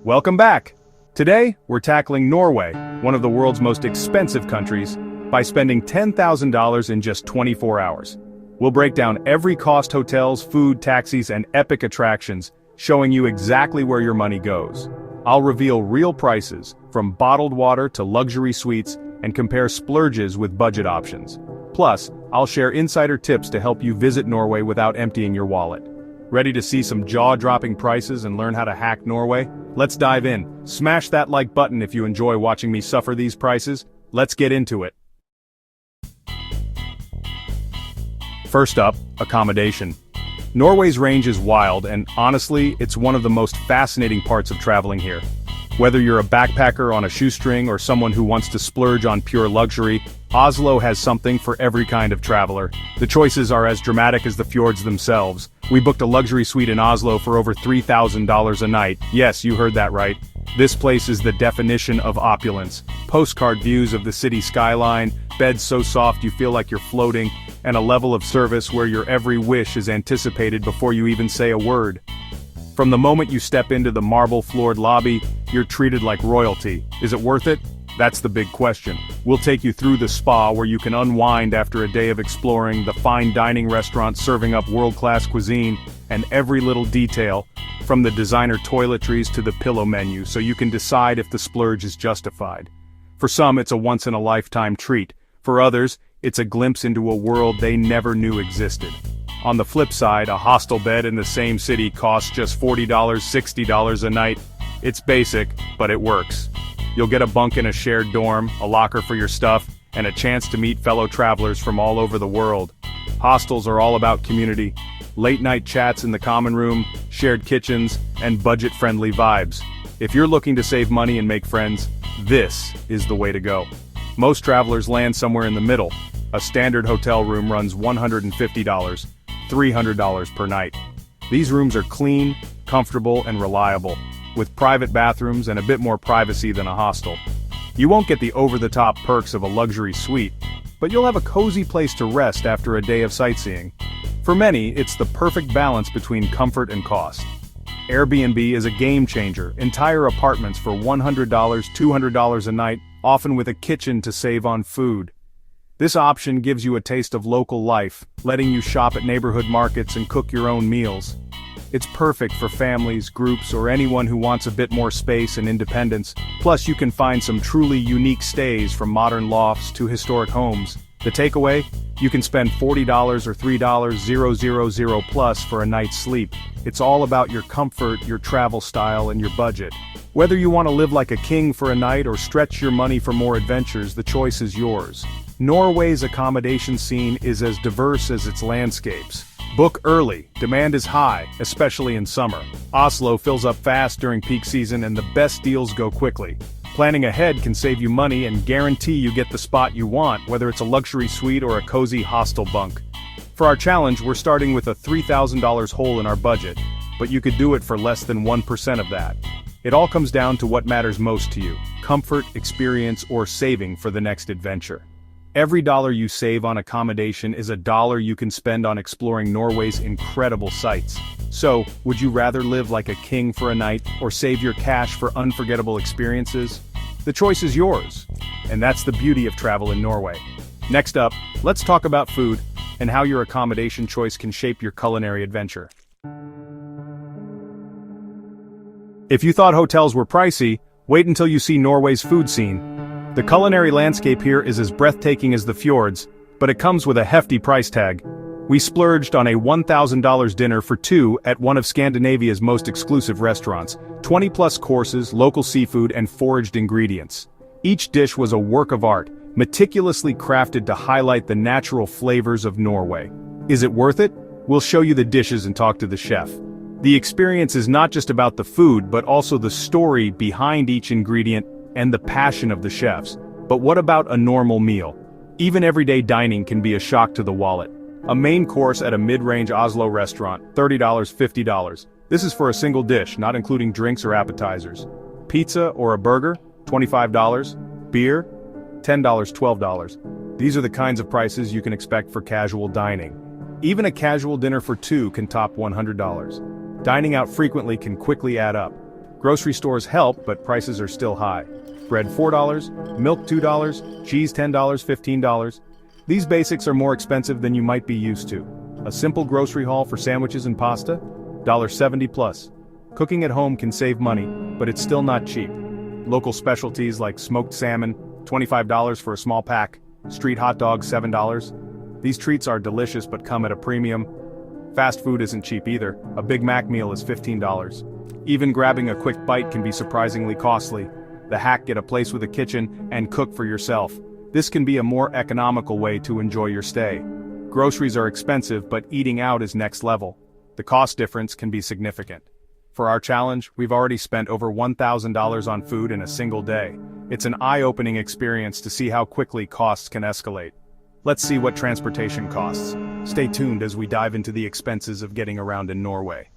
Welcome back! Today, we're tackling Norway, one of the world's most expensive countries, by spending $10,000 in just 24 hours. We'll break down every cost: hotels, food, taxis, and epic attractions, showing you exactly where your money goes. I'll reveal real prices, from bottled water to luxury suites, and compare splurges with budget options. Plus, I'll share insider tips to help you visit Norway without emptying your wallet. Ready to see some jaw-dropping prices and learn how to hack Norway? Let's dive in. Smash that like button if you enjoy watching me suffer these prices. Let's get into it. First up, accommodation. Norway's range is wild, and honestly, it's one of the most fascinating parts of traveling here. Whether you're a backpacker on a shoestring or someone who wants to splurge on pure luxury, Oslo has something for every kind of traveler. The choices are as dramatic as the fjords themselves. We booked a luxury suite in Oslo for over $3,000 a night. Yes, you heard that right. This place is the definition of opulence. Postcard views of the city skyline, beds so soft you feel like you're floating, and a level of service where your every wish is anticipated before you even say a word. From the moment you step into the marble-floored lobby, you're treated like royalty. Is it worth it? That's the big question. We'll take you through the spa where you can unwind after a day of exploring, the fine dining restaurant serving up world-class cuisine, and every little detail, from the designer toiletries to the pillow menu, so you can decide if the splurge is justified. For some, it's a once-in-a-lifetime treat. For others, it's a glimpse into a world they never knew existed. On the flip side, a hostel bed in the same city costs just $40, $60 a night. It's basic, but it works. You'll get a bunk in a shared dorm, a locker for your stuff, and a chance to meet fellow travelers from all over the world. Hostels are all about community, late-night chats in the common room, shared kitchens, and budget-friendly vibes. If you're looking to save money and make friends, this is the way to go. Most travelers land somewhere in the middle. A standard hotel room runs $150, $300 per night. These rooms are clean, comfortable, and reliable, with private bathrooms and a bit more privacy than a hostel. You won't get the over-the-top perks of a luxury suite, but you'll have a cozy place to rest after a day of sightseeing. For many, it's the perfect balance between comfort and cost. Airbnb is a game-changer. Entire apartments for $100, $200 a night, often with a kitchen to save on food. This option gives you a taste of local life, letting you shop at neighborhood markets and cook your own meals. It's perfect for families, groups, or anyone who wants a bit more space and independence. Plus, you can find some truly unique stays, from modern lofts to historic homes. The takeaway? You can spend $40 or $3,000 plus for a night's sleep. It's all about your comfort, your travel style, and your budget. Whether you want to live like a king for a night or stretch your money for more adventures, the choice is yours. Norway's accommodation scene is as diverse as its landscapes. Book early. Demand is high, especially in summer. Oslo fills up fast during peak season, and the best deals go quickly. Planning ahead can save you money and guarantee you get the spot you want, whether it's a luxury suite or a cozy hostel bunk. For our challenge, we're starting with a $3,000 hole in our budget, but you could do it for less than 1% of that. It all comes down to what matters most to you: comfort, experience, or saving for the next adventure. Every dollar you save on accommodation is a dollar you can spend on exploring Norway's incredible sights. So, would you rather live like a king for a night, or save your cash for unforgettable experiences? The choice is yours. And that's the beauty of travel in Norway. Next up, let's talk about food, and how your accommodation choice can shape your culinary adventure. If you thought hotels were pricey, wait until you see Norway's food scene. The culinary landscape here is as breathtaking as the fjords, but it comes with a hefty price tag. We splurged on a $1,000 dinner for two at one of Scandinavia's most exclusive restaurants. 20-plus courses, local seafood, and foraged ingredients. Each dish was a work of art, meticulously crafted to highlight the natural flavors of Norway. Is it worth it? We'll show you the dishes and talk to the chef. The experience is not just about the food, but also the story behind each ingredient and the passion of the chefs. But what about a normal meal? Even everyday dining can be a shock to the wallet. A main course at a mid-range Oslo restaurant, $30, $50. This is for a single dish, not including drinks or appetizers. Pizza or a burger, $25. Beer, $10, $12. These are the kinds of prices you can expect for casual dining. Even a casual dinner for two can top $100. Dining out frequently can quickly add up. Grocery stores help, but prices are still high. Bread $4, milk $2, cheese $10, $15. These basics are more expensive than you might be used to. A simple grocery haul for sandwiches and pasta? $1.70 plus. Cooking at home can save money, but it's still not cheap. Local specialties like smoked salmon, $25 for a small pack. Street hot dogs $7. These treats are delicious but come at a premium. Fast food isn't cheap either. A Big Mac meal is $15. Even grabbing a quick bite can be surprisingly costly. The hack: get a place with a kitchen and cook for yourself. This can be a more economical way to enjoy your stay. Groceries are expensive, but eating out is next level. The cost difference can be significant. For our challenge, we've already spent over $1,000 on food in a single day. It's an eye-opening experience to see how quickly costs can escalate. Let's see what transportation costs. Stay tuned as we dive into the expenses of getting around in Norway.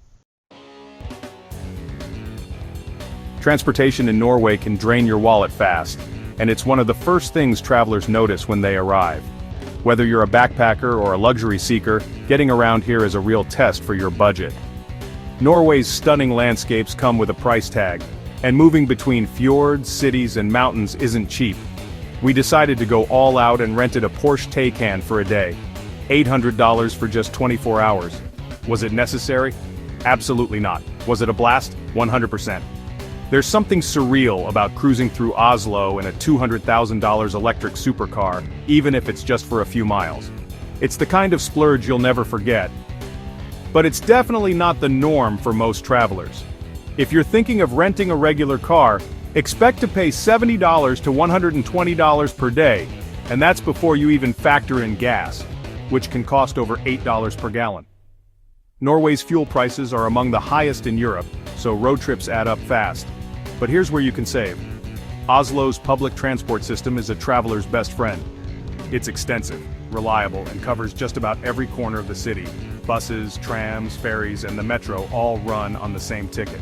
Transportation in Norway can drain your wallet fast, and it's one of the first things travelers notice when they arrive. Whether you're a backpacker or a luxury seeker, getting around here is a real test for your budget. Norway's stunning landscapes come with a price tag, and moving between fjords, cities, and mountains isn't cheap. We decided to go all out and rented a Porsche Taycan for a day. $800 for just 24 hours. Was it necessary? Absolutely not. Was it a blast? 100%. There's something surreal about cruising through Oslo in a $200,000 electric supercar, even if it's just for a few miles. It's the kind of splurge you'll never forget. But it's definitely not the norm for most travelers. If you're thinking of renting a regular car, expect to pay $70 to $120 per day, and that's before you even factor in gas, which can cost over $8 per gallon. Norway's fuel prices are among the highest in Europe, so road trips add up fast. But here's where you can save. Oslo's public transport system is a traveler's best friend. It's extensive, reliable, and covers just about every corner of the city. Buses, trams, ferries, and the metro all run on the same ticket.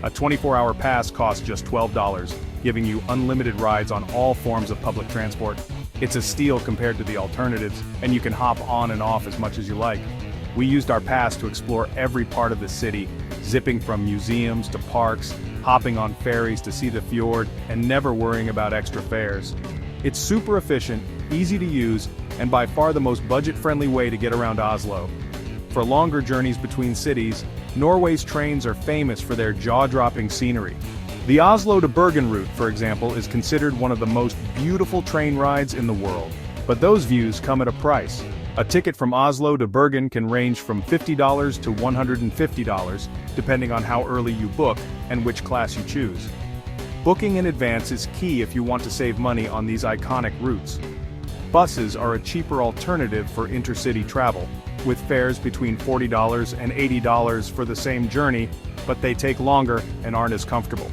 A 24-hour pass costs just $12, giving you unlimited rides on all forms of public transport. It's a steal compared to the alternatives, and you can hop on and off as much as you like. We used our pass to explore every part of the city, zipping from museums to parks, hopping on ferries to see the fjord, and never worrying about extra fares. It's super efficient, easy to use, and by far the most budget-friendly way to get around Oslo. For longer journeys between cities, Norway's trains are famous for their jaw-dropping scenery. The Oslo to Bergen route, for example, is considered one of the most beautiful train rides in the world. But those views come at a price. A ticket from Oslo to Bergen can range from $50 to $150, depending on how early you book and which class you choose. Booking in advance is key if you want to save money on these iconic routes. Buses are a cheaper alternative for intercity travel, with fares between $40 and $80 for the same journey, but they take longer and aren't as comfortable.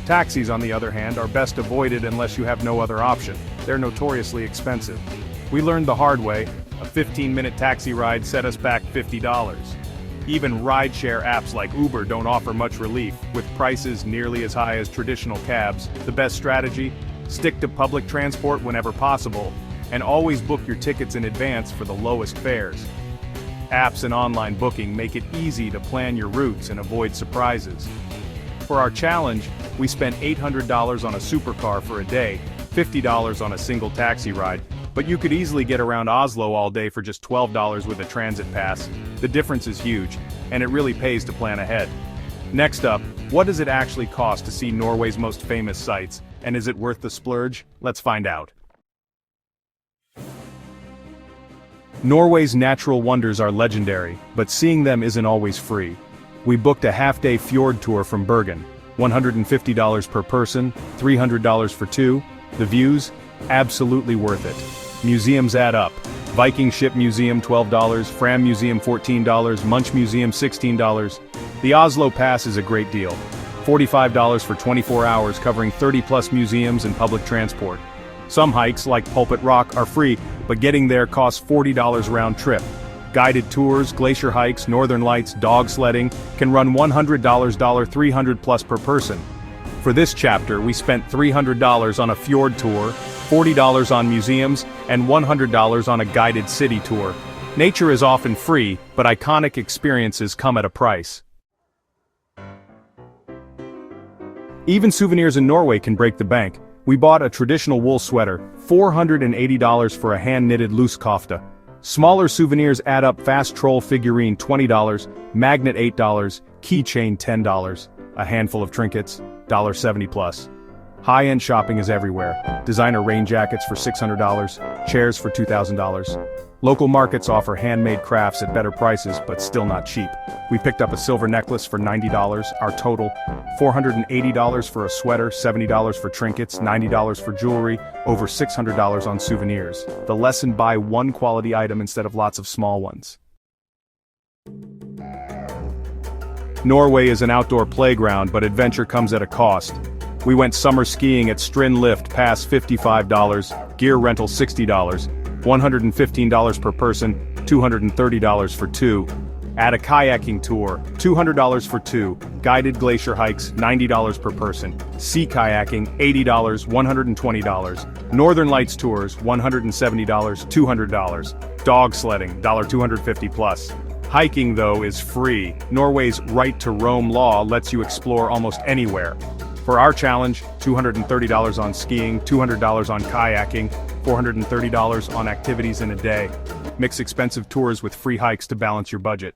Taxis, on the other hand, are best avoided unless you have no other option. They're notoriously expensive. We learned the hard way. A 15-minute taxi ride set us back $50. Even rideshare apps like Uber don't offer much relief, with prices nearly as high as traditional cabs. The best strategy? Stick to public transport whenever possible, and always book your tickets in advance for the lowest fares. Apps and online booking make it easy to plan your routes and avoid surprises. For our challenge, we spent $800 on a supercar for a day, $50 on a single taxi ride, but you could easily get around Oslo all day for just $12 with a transit pass. The difference is huge, and it really pays to plan ahead. Next up, what does it actually cost to see Norway's most famous sites, and is it worth the splurge? Let's find out. Norway's natural wonders are legendary, but seeing them isn't always free. We booked a half-day fjord tour from Bergen, $150 per person, $300 for two. The views? Absolutely worth it. Museums add up. Viking Ship Museum $12, Fram Museum $14, Munch Museum $16. The Oslo Pass is a great deal. $45 for 24 hours covering 30-plus museums and public transport. Some hikes, like Pulpit Rock, are free, but getting there costs $40 round trip. Guided tours, glacier hikes, northern lights, dog sledding can run $100 $300 plus per person. For this chapter, we spent $300 on a fjord tour, $40 on museums, and $100 on a guided city tour. Nature is often free, but iconic experiences come at a price. Even souvenirs in Norway can break the bank. We bought a traditional wool sweater, $480 for a hand-knitted loose kofta. Smaller souvenirs add up: fast troll figurine $20, magnet $8, keychain $10, a handful of trinkets, $70 plus. High-end shopping is everywhere. Designer rain jackets for $600, chairs for $2,000. Local markets offer handmade crafts at better prices, but still not cheap. We picked up a silver necklace for $90, our total, $480 for a sweater, $70 for trinkets, $90 for jewelry, over $600 on souvenirs. The lesson: buy one quality item instead of lots of small ones. Norway is an outdoor playground, but adventure comes at a cost. We went summer skiing at Strin Lift Pass $55, gear rental $60, $115 per person, $230 for two. Add a kayaking tour, $200 for two. Guided glacier hikes, $90 per person. Sea kayaking, $80, $120. Northern Lights tours, $170, $200. Dog sledding, $250 plus. Hiking, though, is free. Norway's right to roam law lets you explore almost anywhere. For our challenge, $230 on skiing, $200 on kayaking, $430 on activities in a day. Mix expensive tours with free hikes to balance your budget.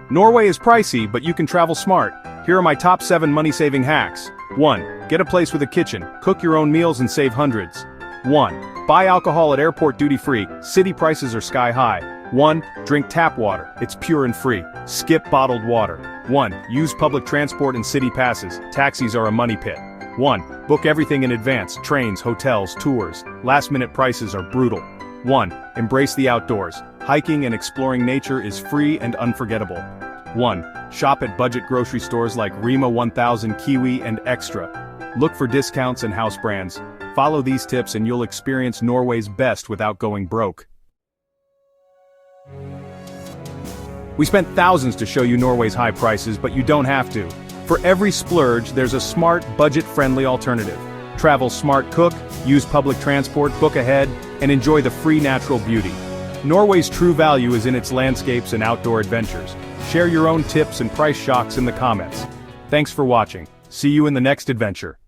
Norway is pricey, but you can travel smart. Here are my top 7 money-saving hacks. 1. Get a place with a kitchen. Cook your own meals and save hundreds. 1. Buy alcohol at airport duty-free. City prices are sky-high. 1. Drink tap water. It's pure and free. Skip bottled water. 1. Use public transport and city passes. Taxis are a money pit. 1. Book everything in advance. Trains, hotels, tours. Last-minute prices are brutal. 1. Embrace the outdoors. Hiking and exploring nature is free and unforgettable. 1. Shop at budget grocery stores like Rima 1000, Kiwi, and Extra. Look for discounts and house brands. Follow these tips and you'll experience Norway's best without going broke. We spent thousands to show you Norway's high prices, but you don't have to. For every splurge, there's a smart, budget-friendly alternative. Travel smart, cook, use public transport, book ahead, and enjoy the free natural beauty. Norway's true value is in its landscapes and outdoor adventures. Share your own tips and price shocks in the comments. Thanks for watching. See you in the next adventure.